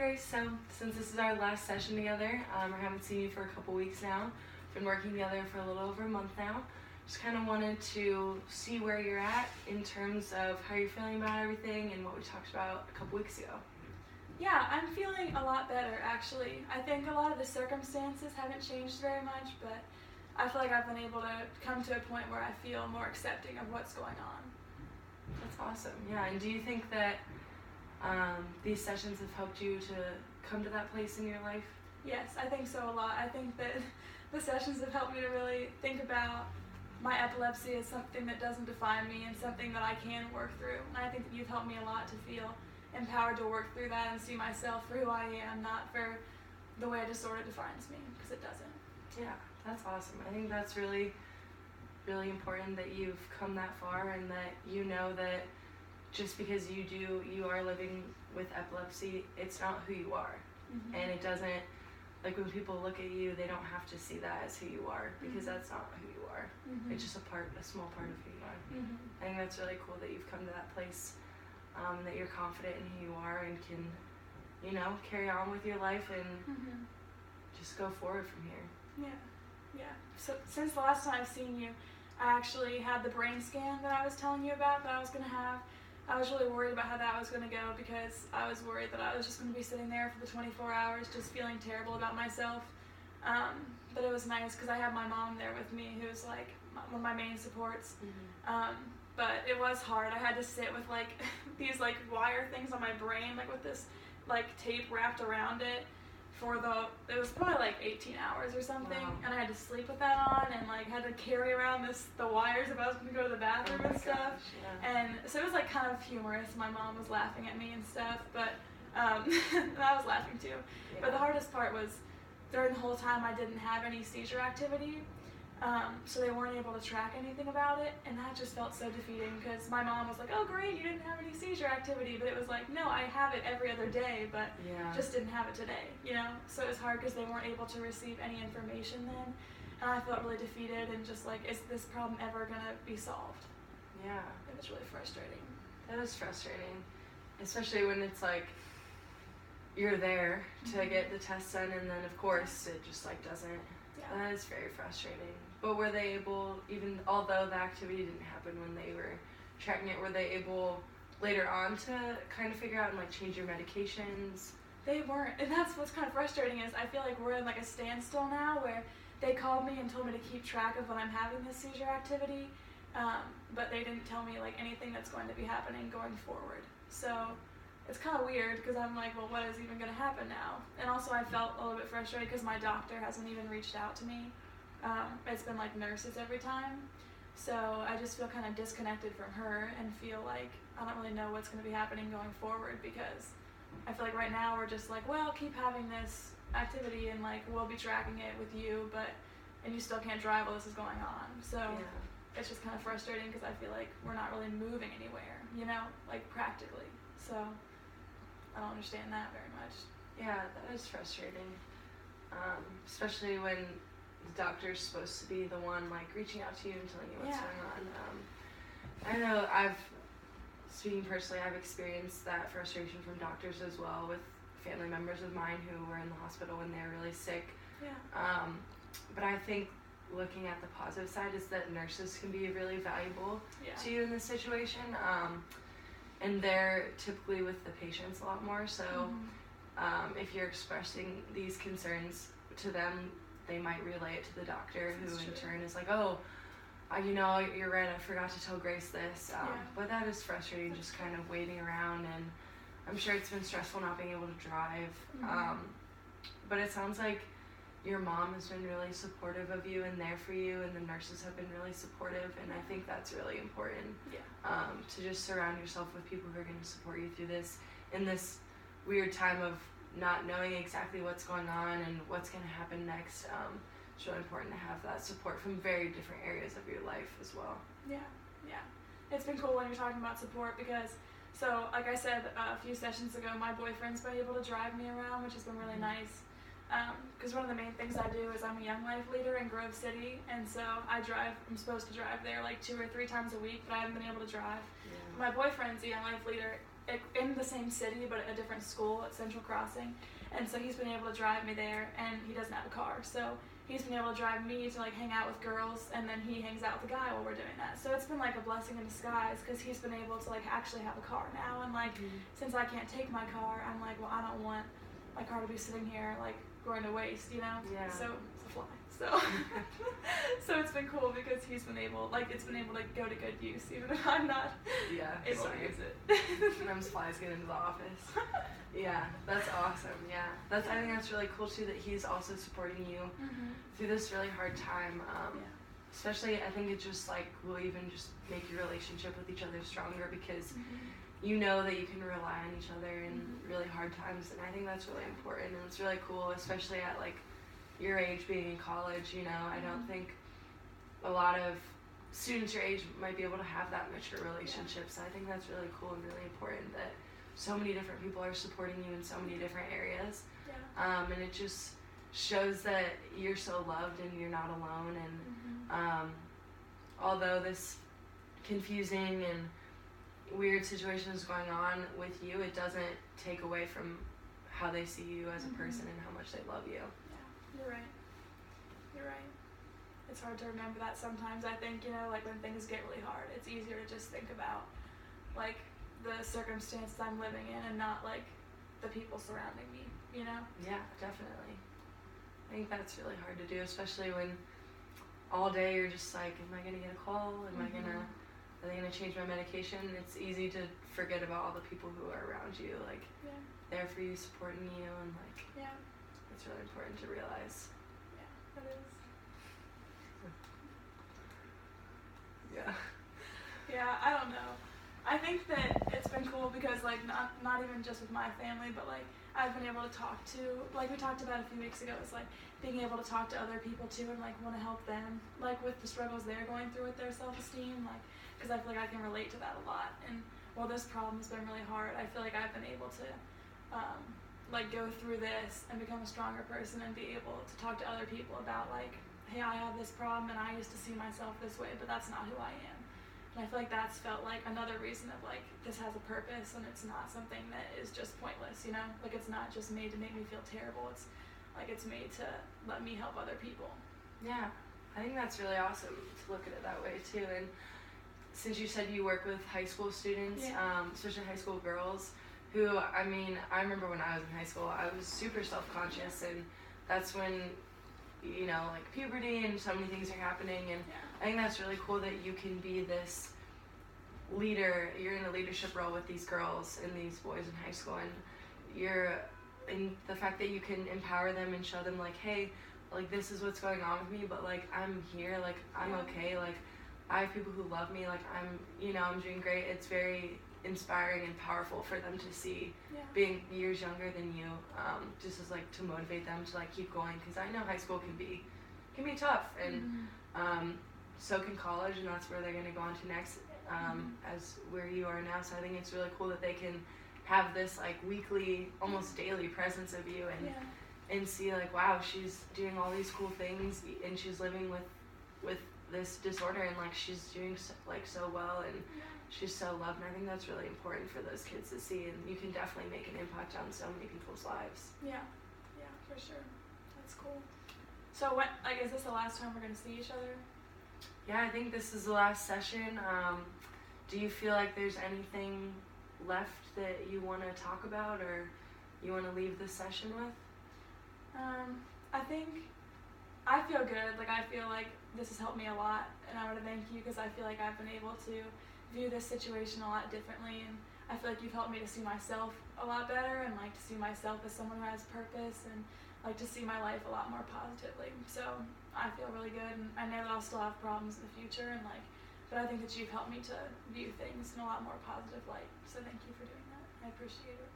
Grace. So since this is our last session together, I haven't seen you for a couple weeks now. Been working together for a little over a month now. Just kind of wanted to see where you're at in terms of how you're feeling about everything and what we talked about a couple weeks ago. Yeah, I'm feeling a lot better actually. I think a lot of the circumstances haven't changed very much, but I feel like I've been able to come to a point where I feel more accepting of what's going on. That's awesome. Yeah, and do you think that these sessions have helped you to come to that place in your life? Yes, I think so a lot. I think that the sessions have helped me to really think about my epilepsy as something that doesn't define me and something that I can work through. And I think that you've helped me a lot to feel empowered to work through that and see myself for who I am, not for the way a disorder defines me, because it doesn't. Yeah, that's awesome. I think that's really, really important that you've come that far and that you know that just because you are living with epilepsy, it's not who you are. Mm-hmm. And it doesn't, like when people look at you, they don't have to see that as who you are, because Mm-hmm. that's not who you are. Mm-hmm. It's just a small part of who you are. Mm-hmm. I think that's really cool that you've come to that place, that you're confident in who you are and can, carry on with your life and Mm-hmm. just go forward from here. Yeah. So since the last time I've seen you, I actually had the brain scan that I was telling you about that I was going to have. I was really worried about how that was going to go because I was worried that I was just going to be sitting there for the 24 hours just feeling terrible about myself. But it was nice because I had my mom there with me, who's like one of my main supports. Mm-hmm. But it was hard. I had to sit with like these like wire things on my brain, like with this like tape wrapped around it it was probably like 18 hours or something. Wow. And I had to sleep with that on and like had to carry around the wires if I was going to go to the bathroom and stuff. Gosh, yeah. And so it was like kind of humorous. My mom was laughing at me and stuff, but and I was laughing too. Yeah. But the hardest part was during the whole time I didn't have any seizure activity. So they weren't able to track anything about it, and that just felt so defeating because my mom was like, oh great, you didn't have any seizure activity, but it was like, no, I have it every other day, but just didn't have it today, So it was hard because they weren't able to receive any information then, and I felt really defeated and just like, is this problem ever going to be solved? Yeah. It was really frustrating. That is frustrating, especially when it's like you're there to Mm-hmm. get the test done and then of course it just like doesn't. Yeah. That is very frustrating. But were they able, even although the activity didn't happen when they were tracking it, were they able later on to kind of figure out and like change your medications? They weren't, and that's what's kind of frustrating is I feel like we're in like a standstill now where they called me and told me to keep track of when I'm having this seizure activity, but they didn't tell me like anything that's going to be happening going forward. So it's kind of weird because I'm like, well, what is even going to happen now? And also I felt a little bit frustrated because my doctor hasn't even reached out to me. It's been like nurses every time. So I just feel kind of disconnected from her and feel like I don't really know what's going to be happening going forward because I feel like right now we're just like, well, keep having this activity and like we'll be tracking it with you, and you still can't drive while this is going on. So It's just kind of frustrating because I feel like we're not really moving anywhere, like practically. So I don't understand that very much. Yeah, that is frustrating, especially when the doctor's supposed to be the one like reaching out to you and telling you what's going on. I know speaking personally, I've experienced that frustration from doctors as well with family members of mine who were in the hospital when they were really sick. Yeah. But I think looking at the positive side is that nurses can be really valuable Yeah. to you in this situation. And they're typically with the patients a lot more. So if you're expressing these concerns to them, they might relay it to the doctor, who in turn is like, oh, you're right, I forgot to tell Grace this. But that is frustrating, just kind of waiting around, and I'm sure it's been stressful not being able to drive. But it sounds like your mom has been really supportive of you and there for you, and the nurses have been really supportive, and I think that's really important. To just surround yourself with people who are going to support you through this, in this weird time of not knowing exactly what's going on and what's going to happen next. It's really important to have that support from very different areas of your life as well. Yeah. It's been cool when you're talking about support because, so like I said a few sessions ago, my boyfriend's been able to drive me around, which has been really nice. Because one of the main things I do is I'm a Young Life leader in Grove City, and so I'm supposed to drive there like 2 or 3 times a week, but I haven't been able to drive. My boyfriend's a Young Life leader in the same city but at a different school at Central Crossing, and so he's been able to drive me there, and he doesn't have a car, so he's been able to drive me to like hang out with girls, and then he hangs out with a guy while we're doing that. So it's been like a blessing in disguise because he's been able to like actually have a car now, and like since I can't take my car, I'm like, well, I don't want my car to be sitting here like going to waste, you know? Yeah. So it's a fly. So so it's been cool because he's been able, like, it's been able to go to good use even if I'm not able to use it. Sometimes flies get into the office. Yeah, that's awesome. Yeah, I think that's really cool too that he's also supporting you through this really hard time. Especially, I think it just like will even just make your relationship with each other stronger because you know that you can rely on each other in really hard times, and I think that's really important, and it's really cool, especially at like your age being in college. You know, I don't think a lot of students your age might be able to have that mature relationship, so I think that's really cool and really important that so many different people are supporting you in so many different areas. And it just shows that you're so loved and you're not alone, and although this confusing and weird situation is going on with you, it doesn't take away from how they see you as a person and how much they love you. You're right. It's hard to remember that sometimes. I think, you know, like when things get really hard, it's easier to just think about like the circumstances I'm living in and not like the people surrounding me, you know? Yeah, definitely. I think that's really hard to do, especially when all day you're just like, am I gonna get a call? Are they gonna change my medication? It's easy to forget about all the people who are around you, like there for you, supporting you, and like it's really important to realize. Yeah, it is. Yeah, I don't know. I think that it's been cool because like not even just with my family, but like I've been able to talk to, like we talked about a few weeks ago, it's like being able to talk to other people too and like want to help them like with the struggles they're going through with their self-esteem, like because I feel like I can relate to that a lot. And while this problem has been really hard, I feel like I've been able to like go through this and become a stronger person and be able to talk to other people about like, hey, I have this problem and I used to see myself this way, but that's not who I am. And I feel like that's felt like another reason of like this has a purpose and it's not something that is just pointless, you know? Like it's not just made to make me feel terrible. It's like it's made to let me help other people. Yeah, I think that's really awesome to look at it that way too. And since you said you work with high school students, especially high school girls, who, I mean, I remember when I was in high school, I was super self-conscious, and that's when, you know, like puberty and so many things are happening, and I think that's really cool that you can be this leader. You're in a leadership role with these girls and these boys in high school, and the fact that you can empower them and show them like, hey, like this is what's going on with me, but like I'm here, like I'm okay, like I have people who love me, like I'm doing great. It's very inspiring and powerful for them to see, being years younger than you, just as like to motivate them to like keep going, because I know high school can be tough, and so can college, and that's where they're going to go on to next, as where you are now. So I think it's really cool that they can have this like weekly, almost daily presence of you, and see like, wow, she's doing all these cool things, and she's living with this disorder, and like she's doing so well, and she's so loved. And I think that's really important for those kids to see, and you can definitely make an impact on so many people's lives. Yeah, for sure. That's cool. So what, like, is this the last time we're going to see each other? Yeah, I think this is the last session. Do you feel like there's anything left that you want to talk about, or you want to leave this session with? I think I feel good. Like, I feel like this has helped me a lot, and I want to thank you because I feel like I've been able to view this situation a lot differently, and I feel like you've helped me to see myself a lot better, and like to see myself as someone who has purpose, and like to see my life a lot more positively. So I feel really good, and I know that I'll still have problems in the future, and like, but I think that you've helped me to view things in a lot more positive light. So thank you for doing that. I appreciate it.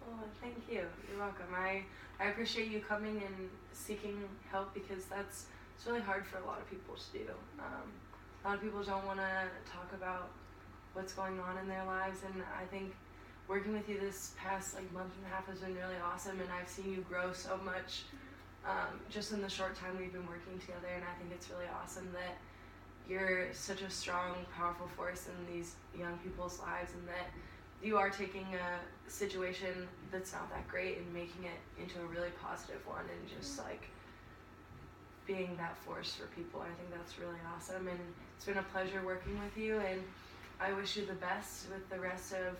Oh, thank you. You're welcome. I appreciate you coming and seeking help, because it's really hard for a lot of people to do. A lot of people don't want to talk about what's going on in their lives, and I think working with you this past like month and a half has been really awesome, and I've seen you grow so much just in the short time we've been working together, and I think it's really awesome that you're such a strong, powerful force in these young people's lives, and that you are taking a situation that's not that great and making it into a really positive one, and just like being that force for people. I think that's really awesome, and it's been a pleasure working with you, and I wish you the best with the rest of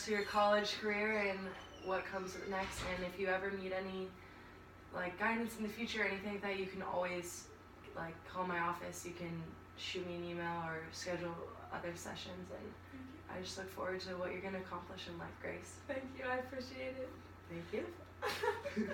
your college career and what comes next. And if you ever need any like guidance in the future or anything like that, you can always like call my office. You can shoot me an email or schedule other sessions, and I just look forward to what you're going to accomplish in life, Grace. Thank you. I appreciate it. Thank you.